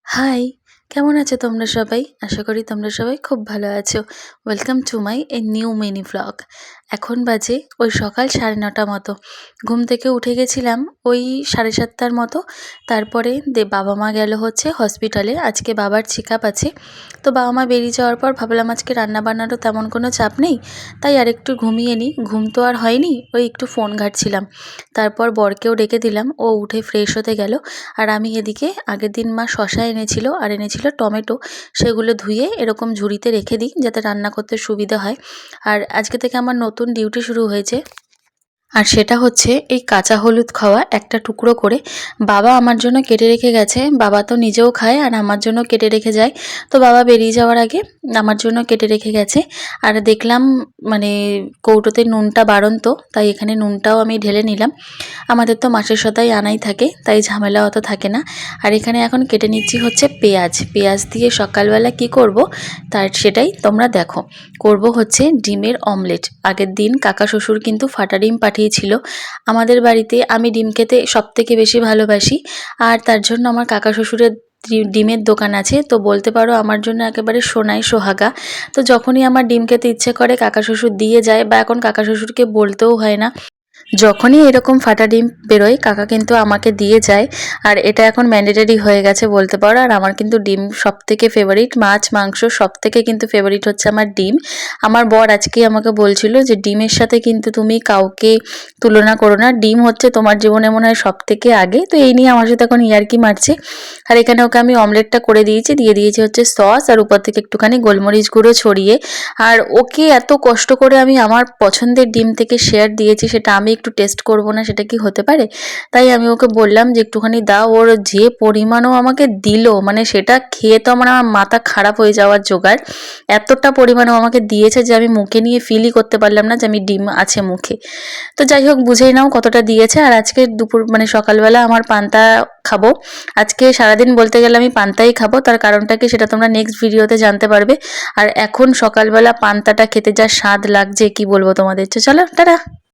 High, কেমন আছো তোমরা সবাই? আশা করি তোমরা সবাই খুব ভালো আছো। Welcome to my new mini vlog. এখন বাজে ওই সকাল 9:30 মতো। ঘুম থেকে উঠে গেছিলাম ওই 7:30 মতো। তারপরে বাবা মা গেল হচ্ছে হসপিটালে। আজকে বাবার চেক আপ আছে। তো বাবা মা বেরিয়ে যাওয়ার পর ভাবলাম আজকে রান্নাবান্নারও তেমন কোনো চাপ নেই, তাই আর একটু ঘুমিয়ে নিই। ঘুম তো আর হয়নি, ওই একটু ফোন ঘাঁটছিলাম। তারপর বরকেও ডেকে দিলাম, ও উঠে ফ্রেশ হতে গেল। আর আমি এদিকে আগের দিন মা শসা এনেছিল আর এনেছিল টমেটো, সেগুলো ধুয়ে এরকম ঝুড়িতে রেখে দিই যাতে রান্না করতে সুবিধা হয়। আর আজকে থেকে আমার নতুন ডিউটি শুরু হয়েছে, আর সেটা হচ্ছে এই কাঁচা হলুদ খাওয়া একটা টুকরো করে বাবা আমার জন্য কেটে রেখে গেছে। বাবা তো নিজেও খায় আর আমার জন্য কেটে রেখে যায়। তো বাবা বেরিয়ে যাওয়ার আগে আমার জন্য কেটে রেখে গেছে। আর দেখলাম মানে কৌটোতে নুনটা বাড়ন্ত, তাই এখানে নুনটাও আমি ঢেলে নিলাম। আমাদের তো মাসের সদাই আনাই থাকে, তাই ঝামেলা অত থাকে না। আর এখানে এখন কেটে নিচ্ছি হচ্ছে পেঁয়াজ। পেঁয়াজ দিয়ে সকালবেলা কি করব তার সেটাই তোমরা দেখো। করব হচ্ছে ডিমের অমলেট। আগের দিন কাকা শ্বশুর কিন্তু ফাটা ডিম পাঠিয়েছিল আমাদের বাড়িতে। আমি ডিম খেতে সবথেকে বেশি ভালোবাসি, আর তার জন্য আমার কাকা শ্বশুরের ডিমের দোকান আছে। তো বলতে পারো আমার জন্য একেবারে সোনায় সোহাগা। তো যখনই আমার ডিম খেতে ইচ্ছে করে কাকা শ্বশুর দিয়ে যায়, বা এখন কাকা শ্বশুরকে বলতেও হয় না, যখনই এরকম ফাটা ডিম বেরোয় কাকা কিন্তু আমাকে দিয়ে যায়। আর এটা এখন ম্যান্ডেটরি হয়ে গেছে বলতে পারো। আর আমার কিন্তু ডিম সবথেকে ফেভারিট, মাছ মাংস সবথেকে কিন্তু ফেভারিট হচ্ছে আমার ডিম। আমার বর আজকেই আমাকে বলছিল যে ডিমের সাথে কিন্তু তুমি কাউকে তুলনা করো না, ডিম হচ্ছে তোমার জীবনে মনে হয় সবথেকে আগে। তো এই নিয়ে আমার সাথে এখন ইয়ার্কি মারছে। আর এখানে ওকে আমি অমলেটটা করে দিয়েছি, দিয়ে দিয়েছি হচ্ছে সস, আর উপর থেকে একটুখানি গোলমরিচ গুঁড়ো ছড়িয়ে। আর ওকে এত কষ্ট করে আমি আমার পছন্দের ডিম থেকে শেয়ার দিয়েছি, সেটা আমি একটু টেস্ট করব না, সেটা কি হতে পারে? তাই আমি ওকে বললাম যে একটুখানি দাও। ওর যে পরিমাণও আমাকে দিল, মানে সেটা খেয়ে তো আমার মাথা খারাপ হয়ে যাওয়ার জোগাড়। এতটা পরিমাণও আমাকে দিয়েছে যে আমি মুখে নিয়ে ফিলই করতে পারলাম না যে আমি ডিম আছে মুখে। তো যাই হোক, বুঝেই নাও কতটা দিয়েছে। আর আজকে দুপুর মানে সকালবেলা আমার পান্তা খাবো। আজকে সারাদিন বলতে গেলে আমি পান্তাই খাবো, তার কারণটা কি সেটা তোমরা নেক্সট ভিডিওতে জানতে পারবে। আর এখন সকালবেলা পান্তাটা খেতে যা স্বাদ লাগছে কি বলবো তোমাদের। চলো টাটা।